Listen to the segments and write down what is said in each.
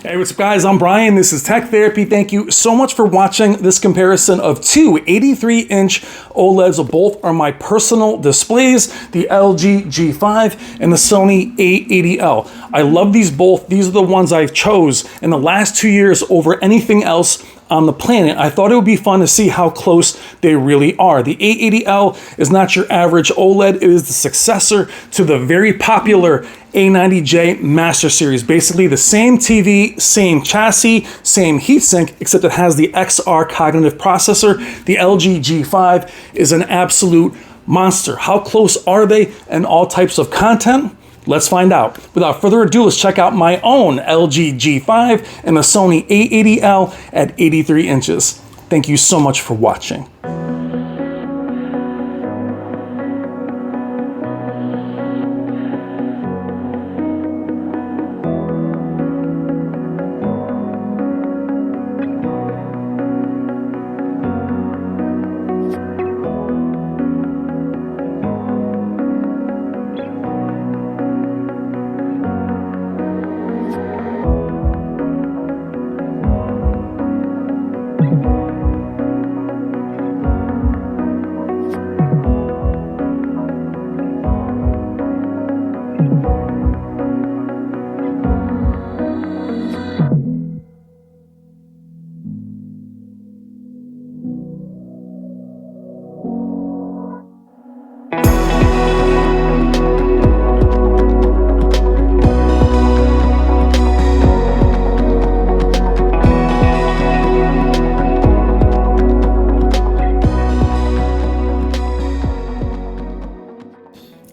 Hey, what's up guys, I'm Brian, this is Tech Therapy. Thank you so much for watching this comparison of two 83-inch OLEDs. Both are my personal displays, the LG G5 and the Sony A80L. I love these both. These are the ones I've chose in the last 2 years over anything else on the planet. I thought it would be fun to see how close they really are. The A80L is not your average OLED. It is the successor to the very popular A90J Master series. Basically the same TV, same chassis, same heatsink, except it has the XR cognitive processor. The LG G5 is an absolute monster. How close are they in all types of content? Let's find out. Without further ado, let's check out my own LG G5 and the Sony A80L at 83 inches. Thank you so much for watching.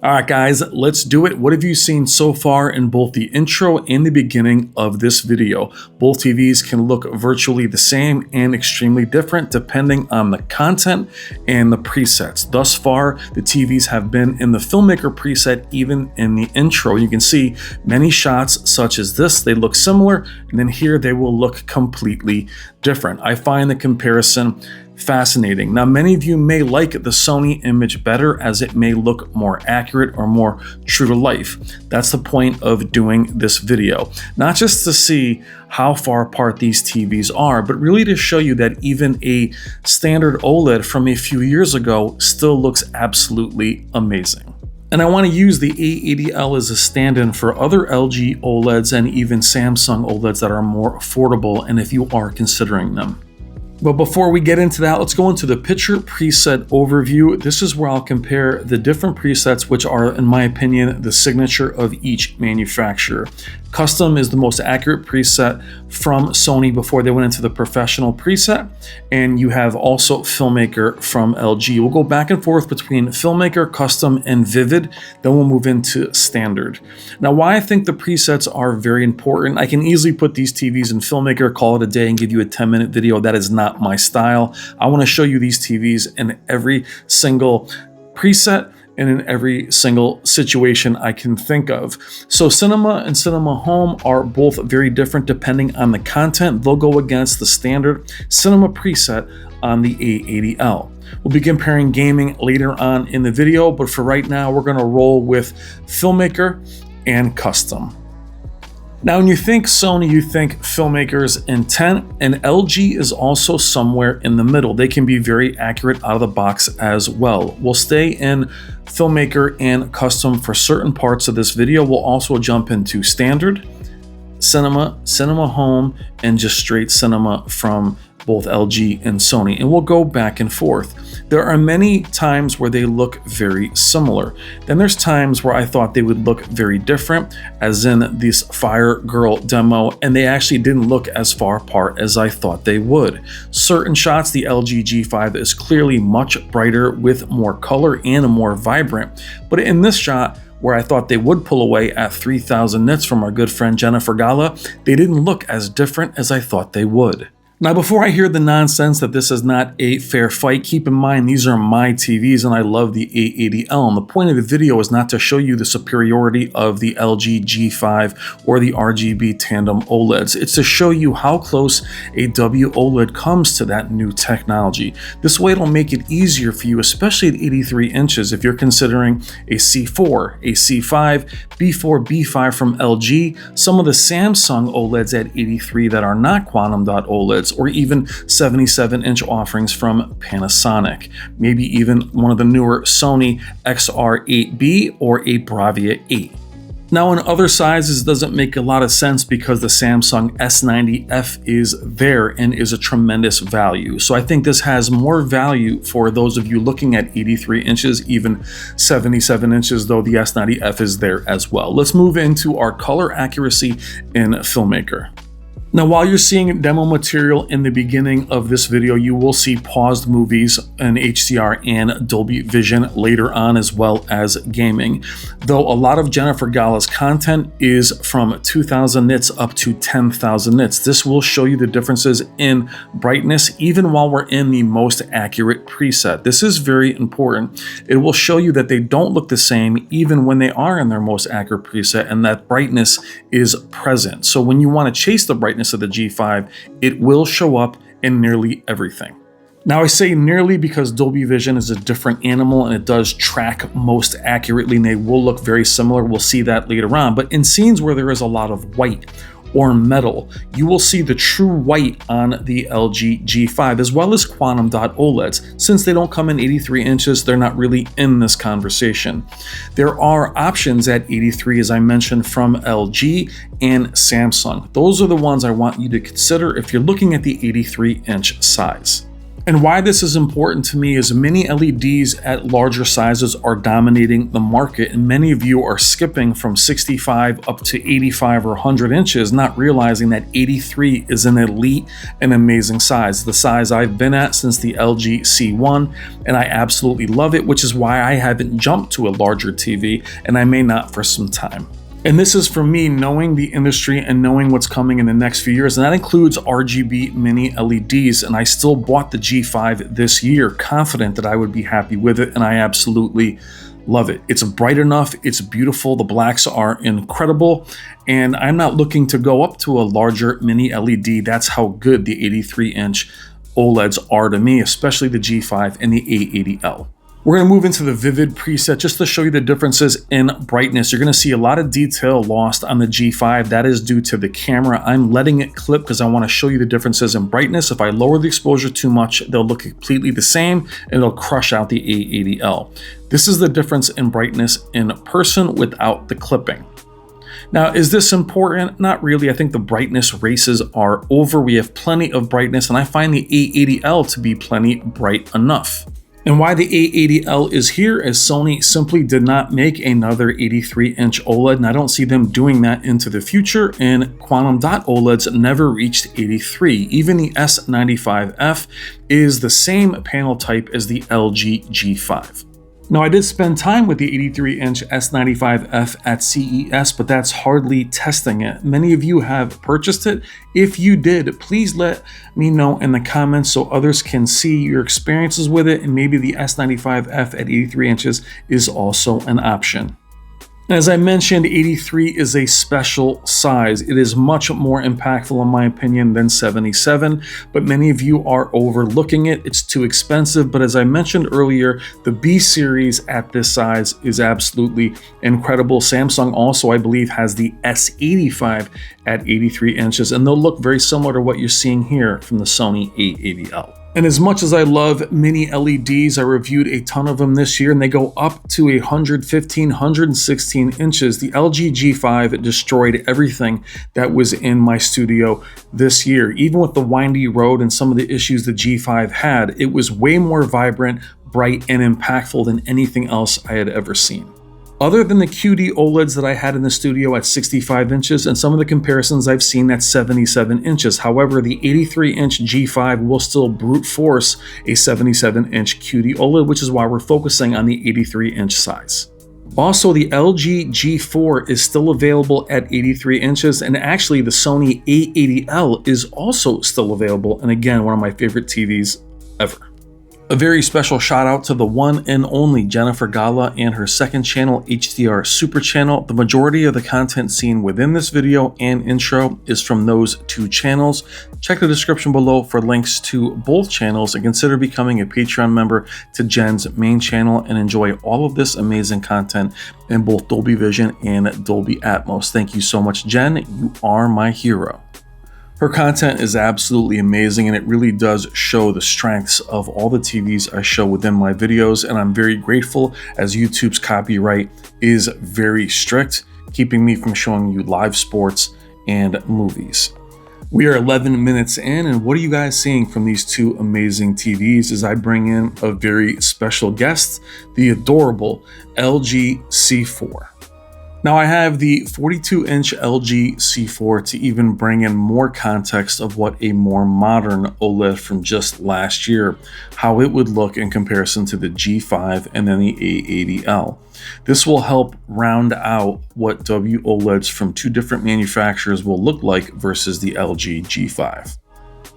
All right, guys, let's do it. What have you seen so far in both the intro and the beginning of this video? Both TVs can look virtually the same and extremely different depending on the content and the presets. Thus far, the TVs have been in the Filmaker preset even in the intro. You can see many shots such as this, they look similar, and then here they will look completely different. I find the comparison fascinating. Now, many of you may like the Sony image better as it may look more accurate or more true to life. That's the point of doing this video. Not just to see how far apart these TVs are, but really to show you that even a standard OLED from a few years ago still looks absolutely amazing. And I want to use the A80L as a stand-in for other LG OLEDs and even Samsung OLEDs that are more affordable, and if you are considering them. But before we get into that, let's go into the picture preset overview. This is where I'll compare the different presets, which are, in my opinion, the signature of each manufacturer. Custom is the most accurate preset from Sony before they went into the professional preset. And you have also Filmaker from LG. We'll go back and forth between Filmaker, Custom, and Vivid. Then we'll move into Standard. Now, why I think the presets are very important, I can easily put these TVs in Filmaker, call it a day, and give you a 10-minute video. That is not my style. I want to show you these TVs in every single preset and in every single situation I can think of. So Cinema and Cinema Home are both very different depending on the content. They'll go against the standard Cinema preset on the A80L. We'll be comparing gaming later on in the video, but for right now, we're going to roll with Filmaker and Custom. Now, when you think Sony, you think Filmaker's intent, and LG is also somewhere in the middle. They can be very accurate out of the box as well. We'll stay in Filmaker and Custom for certain parts of this video. We'll also jump into Standard, Cinema, Cinema Home, and just straight Cinema from both LG and Sony, and we'll go back and forth. There are many times where they look very similar. Then there's times where I thought they would look very different, as in this Firegirl demo, and they actually didn't look as far apart as I thought they would. Certain shots, the LG G5 is clearly much brighter with more color and more vibrant, but in this shot, where I thought they would pull away at 3000 nits from our good friend Jennifer Gala, they didn't look as different as I thought they would. Now, before I hear the nonsense that this is not a fair fight, keep in mind these are my TVs and I love the A80L. And the point of the video is not to show you the superiority of the LG G5 or the RGB tandem OLEDs. It's to show you how close a WOLED comes to that new technology. This way it'll make it easier for you, especially at 83 inches, if you're considering a C4, a C5, B4, B5 from LG, some of the Samsung OLEDs at 83 that are not quantum dot OLEDs, or even 77-inch offerings from Panasonic, maybe even one of the newer Sony XR8B or a Bravia 8. Now in other sizes it doesn't make a lot of sense because the Samsung S90F is there and is a tremendous value. So I think this has more value for those of you looking at 83 inches, even 77 inches, though the S90F is there as well. Let's move into our color accuracy in Filmaker. Now, while you're seeing demo material in the beginning of this video, you will see paused movies in HDR and Dolby Vision later on, as well as gaming. Though a lot of Jennifer Gala's content is from 2000 nits up to 10,000 nits. This will show you the differences in brightness even while we're in the most accurate preset. This is very important. It will show you that they don't look the same even when they are in their most accurate preset, and that brightness is present. So when you want to chase the brightness of the G5, it will show up in nearly everything. Now I say nearly because Dolby Vision is a different animal and it does track most accurately, and they will look very similar. We'll see that later on. But in scenes where there is a lot of white or metal, you will see the true white on the LG G5, as well as quantum dot OLEDs. Since they don't come in 83 inches, they're not really in this conversation. There are options at 83, as I mentioned, from LG and Samsung. Those are the ones I want you to consider if you're looking at the 83-inch size. And why this is important to me is mini LEDs at larger sizes are dominating the market, and many of you are skipping from 65 up to 85 or 100 inches, not realizing that 83 is an elite and amazing size, the size I've been at since the LG C1, and I absolutely love it, which is why I haven't jumped to a larger TV, and I may not for some time. And this is for me knowing the industry and knowing what's coming in the next few years, and that includes RGB mini LEDs. And I still bought the G5 this year, confident that I would be happy with it, and I absolutely love it. It's bright enough, it's beautiful, the blacks are incredible, and I'm not looking to go up to a larger mini LED. That's how good the 83-inch OLEDs are to me, especially the G5 and the A80L. We're going to move into the Vivid preset just to show you the differences in brightness. You're going to see a lot of detail lost on the G5. That is due to the camera. I'm letting it clip because I want to show you the differences in brightness. If I lower the exposure too much, they'll look completely the same and it'll crush out the A80L. This is the difference in brightness in person without the clipping. Now, is this important? Not really. I think the brightness races are over. We have plenty of brightness, and I find the A80L to be plenty bright enough. And why the A80L is here is Sony simply did not make another 83-inch OLED, and I don't see them doing that into the future, and quantum dot OLEDs never reached 83. Even the S95F is the same panel type as the LG G5. Now, I did spend time with the 83-inch S95F at CES, but that's hardly testing it. Many of you have purchased it. If you did, please let me know in the comments so others can see your experiences with it, and maybe the S95F at 83 inches is also an option. As I mentioned, 83 is a special size. It is much more impactful in my opinion than 77, but many of you are overlooking it. It's too expensive, but as I mentioned earlier, the B series at this size is absolutely incredible. Samsung also, I believe, has the S85 at 83 inches, and they'll look very similar to what you're seeing here from the Sony A80L. And as much as I love mini LEDs, I reviewed a ton of them this year, and they go up to 115, 116 inches. The LG G5 destroyed everything that was in my studio this year. Even with the windy road and some of the issues the G5 had, it was way more vibrant, bright, and impactful than anything else I had ever seen. Other than the QD OLEDs that I had in the studio at 65 inches and some of the comparisons I've seen at 77 inches. However, the 83-inch G5 will still brute force a 77-inch QD OLED, which is why we're focusing on the 83-inch size. Also, the LG G4 is still available at 83 inches, and actually the Sony A80L is also still available, and again, one of my favorite TVs ever. A very special shout out to the one and only Jennifer Gala and her second channel, HDR Super Channel. The majority of the content seen within this video and intro is from those two channels. Check the description below for links to both channels and consider becoming a Patreon member to Jen's main channel and enjoy all of this amazing content in both Dolby Vision and Dolby Atmos. Thank you so much, Jen. You are my hero. Her content is absolutely amazing, and it really does show the strengths of all the TVs I show within my videos, and I'm very grateful as YouTube's copyright is very strict, keeping me from showing you live sports and movies. We are 11 minutes in, and what are you guys seeing from these two amazing TVs as I bring in a very special guest, the adorable LG C4. Now I have the 42-inch LG C4 to even bring in more context of what a more modern OLED from just last year, how it would look in comparison to the G5 and then the A80L. This will help round out what WOLEDs from two different manufacturers will look like versus the LG G5.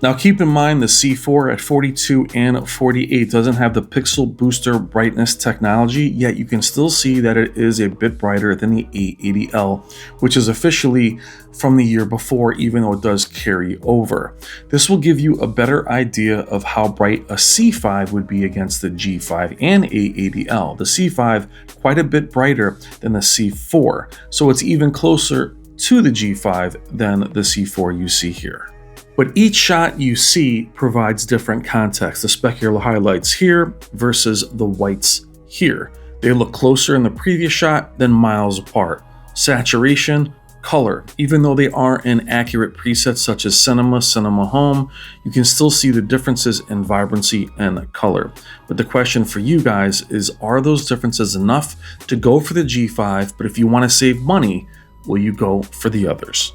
Now keep in mind the C4 at 42 and 48 doesn't have the pixel booster brightness technology, yet you can still see that it is a bit brighter than the A80L, which is officially from the year before, even though it does carry over. This will give you a better idea of how bright a C5 would be against the G5 and A80L. The C5 quite a bit brighter than the C4, so it's even closer to the G5 than the C4 you see here. But each shot you see provides different context. The specular highlights here versus the whites here. They look closer in the previous shot than miles apart. Saturation, color. Even though they are in accurate presets such as Cinema, Cinema Home, you can still see the differences in vibrancy and color. But the question for you guys is, are those differences enough to go for the G5, but if you want to save money, will you go for the others?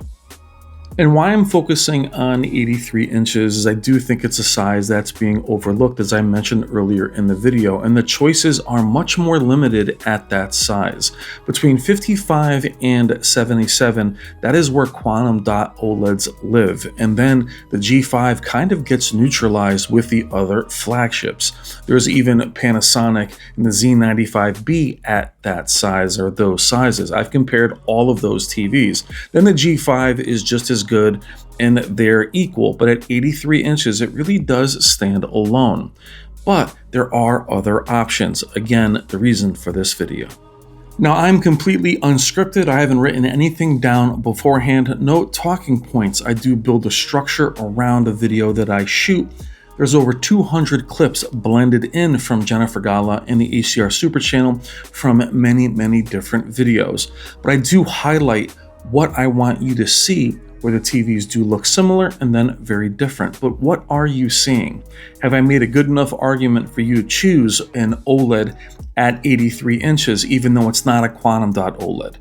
And why I'm focusing on 83 inches is I do think it's a size that's being overlooked, as I mentioned earlier in the video, and the choices are much more limited at that size. Between 55 and 77, that is where quantum dot OLEDs live, and then the G5 kind of gets neutralized with the other flagships. There's even Panasonic and the Z95B at that size, or those sizes. I've compared all of those TVs. Then the G5 is just as good and they're equal, but at 83 inches it really does stand alone. But there are other options. Again, the reason for this video. Now I'm completely unscripted. I haven't written anything down beforehand, no talking points. I do build a structure around the video that I shoot. There's over 200 clips blended in from Jennifer Gala and the HDR Super Channel from many different videos. But I do highlight what I want you to see, where the TVs do look similar and then very different. But what are you seeing? Have I made a good enough argument for you to choose an OLED at 83 inches, even though it's not a quantum dot OLED?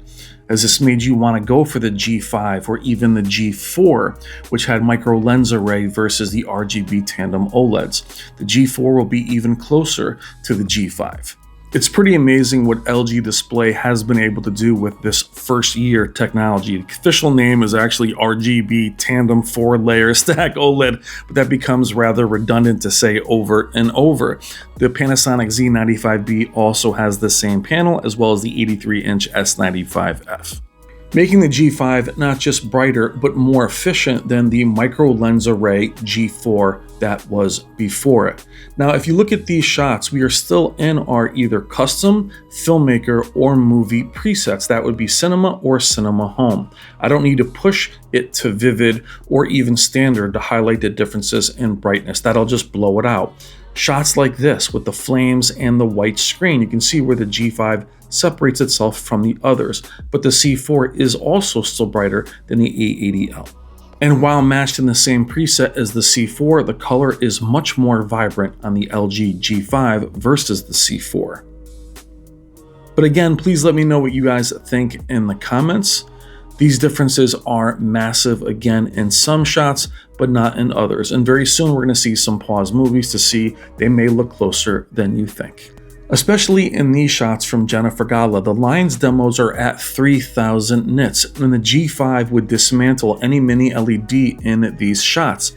Has this made you want to go for the G5 or even the G4, which had micro lens array versus the RGB tandem OLEDs? The G4 will be even closer to the G5. It's pretty amazing what LG Display has been able to do with this first year technology. The official name is actually RGB Tandem 4-layer stack OLED, but that becomes rather redundant to say over and over. The Panasonic Z95B also has the same panel, as well as the 83-inch S95F. Making the G5 not just brighter, but more efficient than the micro lens array G4 that was before it. Now, if you look at these shots, we are still in our either custom, filmmaker, or movie presets. That would be cinema or cinema home. I don't need to push it to vivid or even standard to highlight the differences in brightness. That'll just blow it out. Shots like this with the flames and the white screen, you can see where the G5 separates itself from the others, but the C4 is also still brighter than the A80L. And while matched in the same preset as the C4, the color is much more vibrant on the LG G5 versus the C4. But again, please let me know what you guys think in the comments. These differences are massive again in some shots, but not in others. And very soon we're going to see some pause movies to see they may look closer than you think. Especially in these shots from Jennifer Gala, the lines demos are at 3000 nits, and the G5 would dismantle any mini LED in these shots.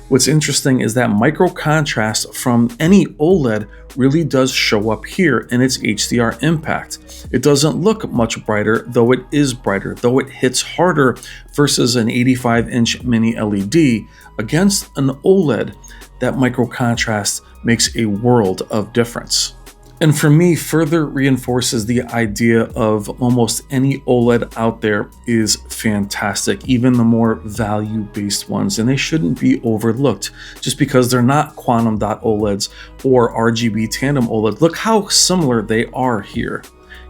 What's interesting is that micro contrast from any OLED really does show up here in its HDR impact. It doesn't look much brighter, though it is brighter, though it hits harder versus an 85-inch mini LED. Against an OLED, that micro contrast makes a world of difference. And for me, further reinforces the idea of almost any OLED out there is fantastic, even the more value-based ones, and they shouldn't be overlooked just because they're not quantum dot OLEDs or RGB tandem OLED. Look how similar they are here.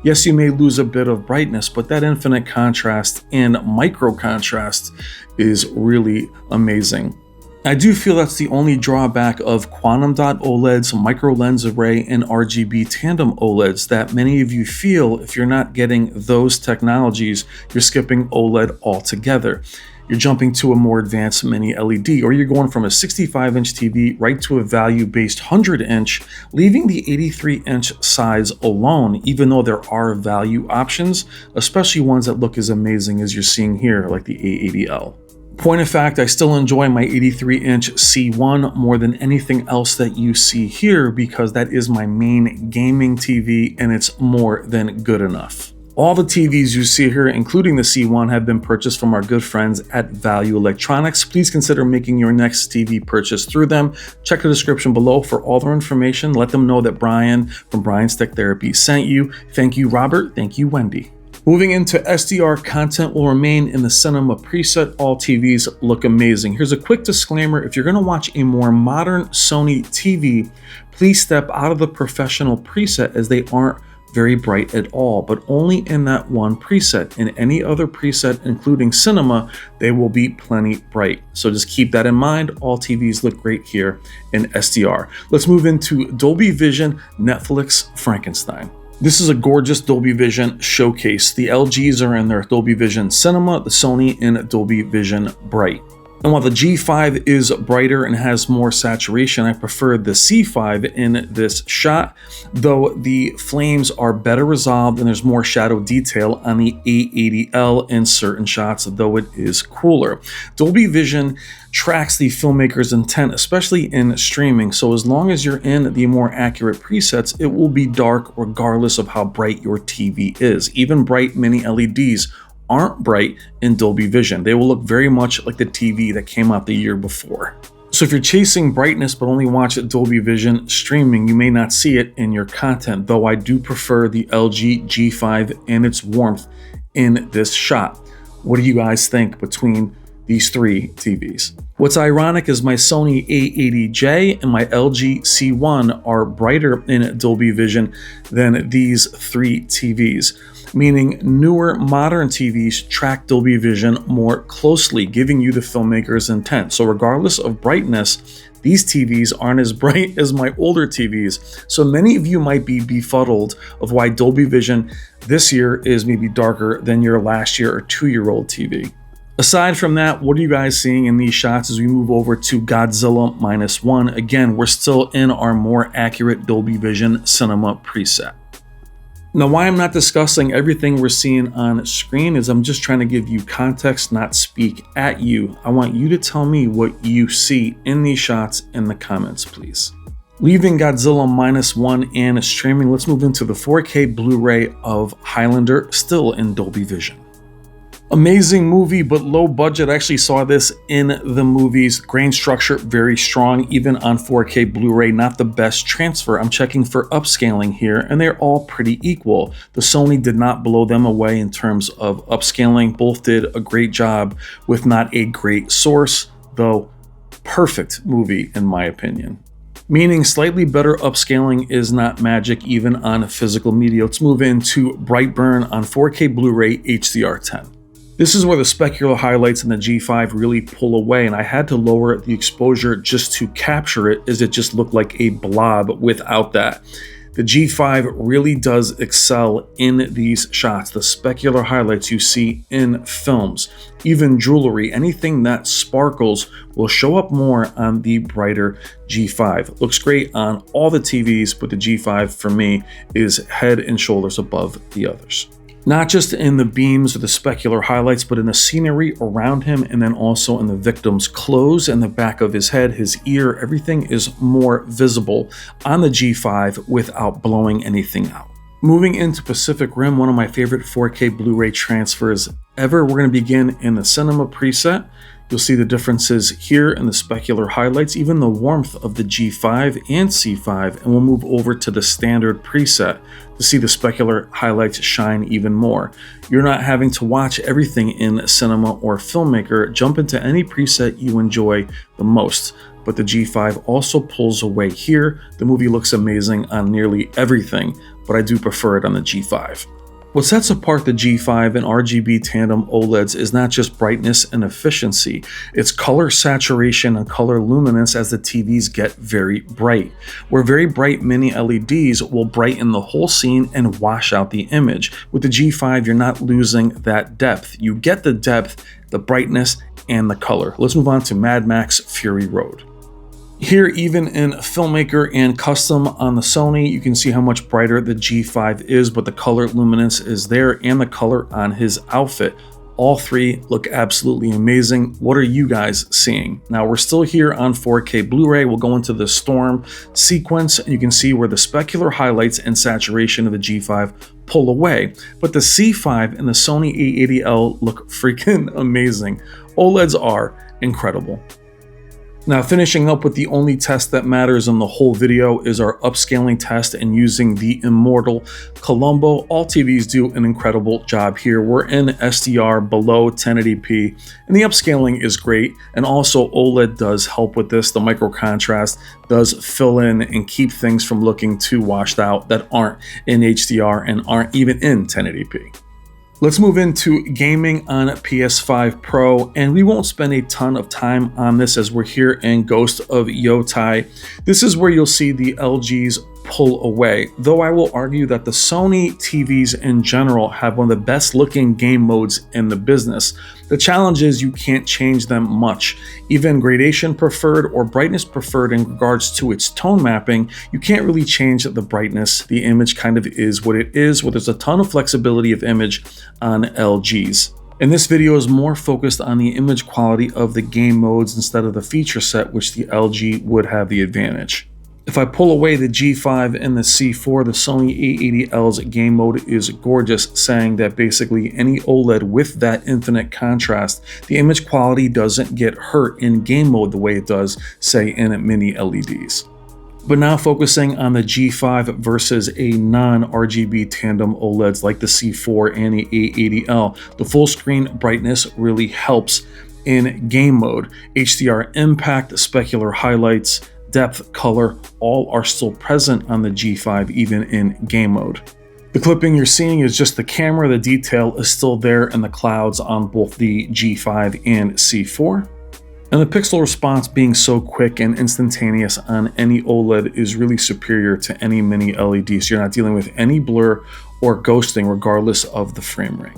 Yes, you may lose a bit of brightness, but that infinite contrast and micro contrast is really amazing. I do feel that's the only drawback of quantum dot OLEDs, micro lens array, and RGB tandem OLEDs, that many of you feel if you're not getting those technologies, you're skipping OLED altogether. You're jumping to a more advanced mini LED, or you're going from a 65-inch TV right to a value-based 100-inch, leaving the 83-inch size alone, even though there are value options, especially ones that look as amazing as you're seeing here, like the A80L. Point of fact, I still enjoy my 83-inch C1 more than anything else that you see here because that is my main gaming TV and it's more than good enough. All the TVs you see here, including the C1, have been purchased from our good friends at Value Electronics. Please consider making your next TV purchase through them. Check the description below for all their information. Let them know that Brian from Brian's Tech Therapy sent you. Thank you, Robert. Thank you, Wendy. Moving into SDR, content will remain in the cinema preset. All TVs look amazing. Here's a quick disclaimer. If you're going to watch a more modern Sony TV, please step out of the professional preset as they aren't very bright at all, but only in that one preset. In any other preset, including cinema, they will be plenty bright. So just keep that in mind. All TVs look great here in SDR. Let's move into Dolby Vision, Netflix, Frankenstein. This is a gorgeous Dolby Vision showcase. The LGs are in their Dolby Vision Cinema, the Sony in Dolby Vision Bright. And while the G5 is brighter and has more saturation, I prefer the C5 in this shot, though the flames are better resolved and there's more shadow detail on the A80L in certain shots, though it is cooler. Dolby Vision tracks the filmmaker's intent, especially in streaming, so as long as you're in the more accurate presets, it will be dark regardless of how bright your TV is. Even bright mini LEDs aren't bright in Dolby Vision. They will look very much like the TV that came out the year before. So if you're chasing brightness but only watch Dolby Vision streaming, you may not see it in your content, though I do prefer the LG G5 and its warmth in this shot. What do you guys think between these three TVs? What's ironic is my Sony A80J and my LG C1 are brighter in Dolby Vision than these three TVs, meaning newer modern TVs track Dolby Vision more closely, giving you the filmmaker's intent. So regardless of brightness, these TVs aren't as bright as my older TVs. So many of you might be befuddled of why Dolby Vision this year is maybe darker than your last year or 2-year-old TV. Aside from that, what are you guys seeing in these shots as we move over to Godzilla -1? Again, we're still in our more accurate Dolby Vision Cinema preset. Now, why I'm not discussing everything we're seeing on screen is I'm just trying to give you context, not speak at you. I want you to tell me what you see in these shots in the comments, please. Leaving Godzilla -1 and streaming, let's move into the 4K Blu-ray of Highlander, still in Dolby Vision. Amazing movie, but low budget. I actually saw this in the movies. Grain structure, very strong, even on 4K Blu-ray. Not the best transfer. I'm checking for upscaling here, and they're all pretty equal. The Sony did not blow them away in terms of upscaling. Both did a great job with not a great source, though perfect movie in my opinion. Meaning slightly better upscaling is not magic even on physical media. Let's move into Brightburn on 4K Blu-ray HDR10. This is where the specular highlights in the G5 really pull away, and I had to lower the exposure just to capture it, as it just looked like a blob without that. The G5 really does excel in these shots. The specular highlights you see in films, even jewelry, anything that sparkles will show up more on the brighter G5. Looks great on all the TVs, but the G5 for me is head and shoulders above the others. Not just in the beams or the specular highlights, but in the scenery around him, and then also in the victim's clothes and the back of his head, his ear. Everything is more visible on the G5 without blowing anything out. Moving into Pacific Rim, one of my favorite 4K Blu-ray transfers ever, we're going to begin in the Cinema preset. You'll see the differences here in the specular highlights, even the warmth of the G5 and C5, and we'll move over to the standard preset to see the specular highlights shine even more. You're not having to watch everything in Cinema or Filmaker. Jump into any preset you enjoy the most. But the G5 also pulls away here. The movie looks amazing on nearly everything, but I do prefer it on the G5. What sets apart the G5 and RGB tandem OLEDs is not just brightness and efficiency, it's color saturation and color luminance as the TVs get very bright. Where very bright mini LEDs will brighten the whole scene and wash out the image. With the G5, you're not losing that depth. You get the depth, the brightness, and the color. Let's move on to Madmax Fury Road. Here, even in Filmaker and Custom on the Sony, you can see how much brighter the G5 is, but the color luminance is there and the color on his outfit. All three look absolutely amazing. What are you guys seeing? Now, we're still here on 4K Blu-ray. We'll go into the storm sequence, and you can see where the specular highlights and saturation of the G5 pull away. But the C5 and the Sony A80L look freaking amazing. OLEDs are incredible. Now, finishing up with the only test that matters in the whole video is our upscaling test and using the immortal Columbo. All TVs do an incredible job here. We're in SDR below 1080p, and the upscaling is great. And also OLED does help with this. The micro contrast does fill in and keep things from looking too washed out that aren't in HDR and aren't even in 1080p. Let's move into gaming on PS5 Pro, and we won't spend a ton of time on this as we're here in Ghost of Yotai. This is where you'll see the LGs pull away, though I will argue that the Sony TVs in general have one of the best looking game modes in the business. The challenge is you can't change them much. Even gradation preferred or brightness preferred in regards to its tone mapping, you can't really change the brightness. The image kind of is what it is, where there's a ton of flexibility of image on LGs. And this video is more focused on the image quality of the game modes instead of the feature set, which the LG would have the advantage. If I pull away the G5 and the C4, the Sony A80L's game mode is gorgeous, saying that basically any OLED with that infinite contrast, the image quality doesn't get hurt in game mode the way it does, say, in mini LEDs. But now focusing on the G5 versus a non-RGB tandem OLEDs like the C4 and the A80L, the full screen brightness really helps in game mode. HDR impact, specular highlights, depth, color, all are still present on the G5 even in game mode. The clipping you're seeing is just the camera. The detail is still there in the clouds on both the G5 and C4. And the pixel response being so quick and instantaneous on any OLED is really superior to any mini LED, so you're not dealing with any blur or ghosting regardless of the frame rate.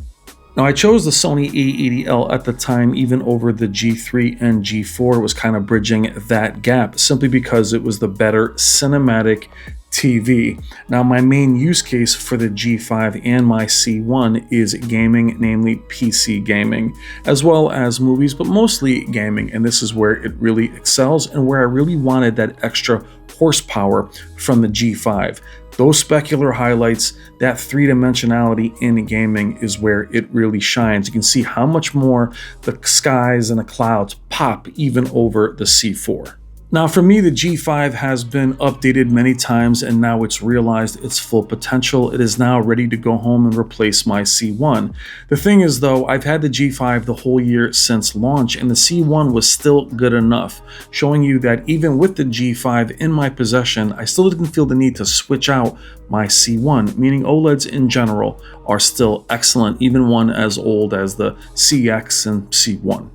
Now, I chose the Sony A80L at the time, even over the G3 and G4. It was kind of bridging that gap simply because it was the better cinematic TV. Now, my main use case for the G5 and my C1 is gaming, namely PC gaming, as well as movies, but mostly gaming. And this is where it really excels and where I really wanted that extra horsepower from the G5. Those specular highlights, that three-dimensionality in gaming is where it really shines. You can see how much more the skies and the clouds pop even over the C4. Now, for me, the G5 has been updated many times, and now it's realized its full potential. It is now ready to go home and replace my C1. The thing is, though, I've had the G5 the whole year since launch, and the C1 was still good enough, showing you that even with the G5 in my possession, I still didn't feel the need to switch out my C1, meaning OLEDs in general are still excellent, even one as old as the CX and C1.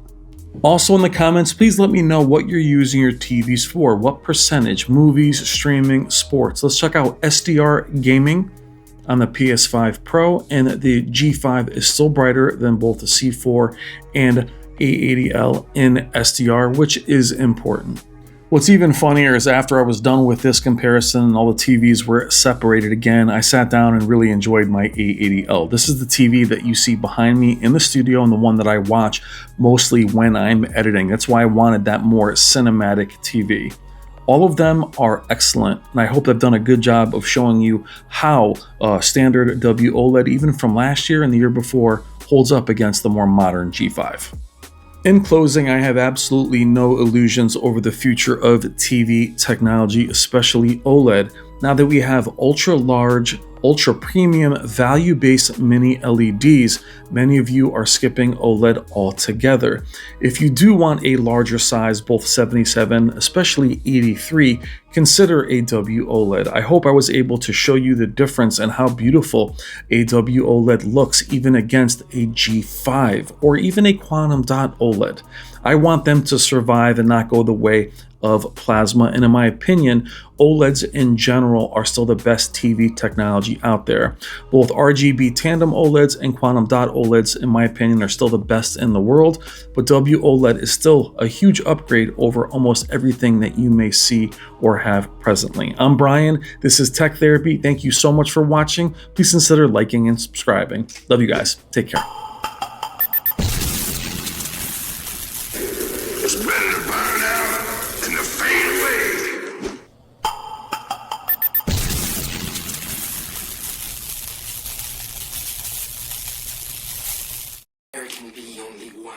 Also in the comments, please let me know what you're using your TVs for. What percentage? Movies, streaming, sports. Let's check out SDR Gaming on the PS5 Pro, and the G5 is still brighter than both the C4 and A80L in SDR, which is important. What's even funnier is after I was done with this comparison and all the TVs were separated again, I sat down and really enjoyed my A80L. This is the TV that you see behind me in the studio and the one that I watch mostly when I'm editing. That's why I wanted that more cinematic TV. All of them are excellent, and I hope I've done a good job of showing you how standard WOLED, even from last year and the year before, holds up against the more modern G5. In closing, I have absolutely no illusions over the future of TV technology, especially OLED. Now that we have ultra-large, ultra-premium, value-based mini LEDs, many of you are skipping OLED altogether. If you do want a larger size, both 77, especially 83, consider a WOLED. I hope I was able to show you the difference and how beautiful a WOLED looks even against a G5 or even a quantum dot OLED. I want them to survive and not go the way of plasma, and in my opinion, OLEDs in general are still the best TV technology out there. Both RGB tandem OLEDs and quantum dot OLEDs, in my opinion, are still the best in the world, but WOLED is still a huge upgrade over almost everything that you may see or have presently. I'm Brian, this is Tech Therapy. Thank you so much for watching. Please consider liking and subscribing. Love you guys. Take care. It's better to burn out than to fade away. There can be only one.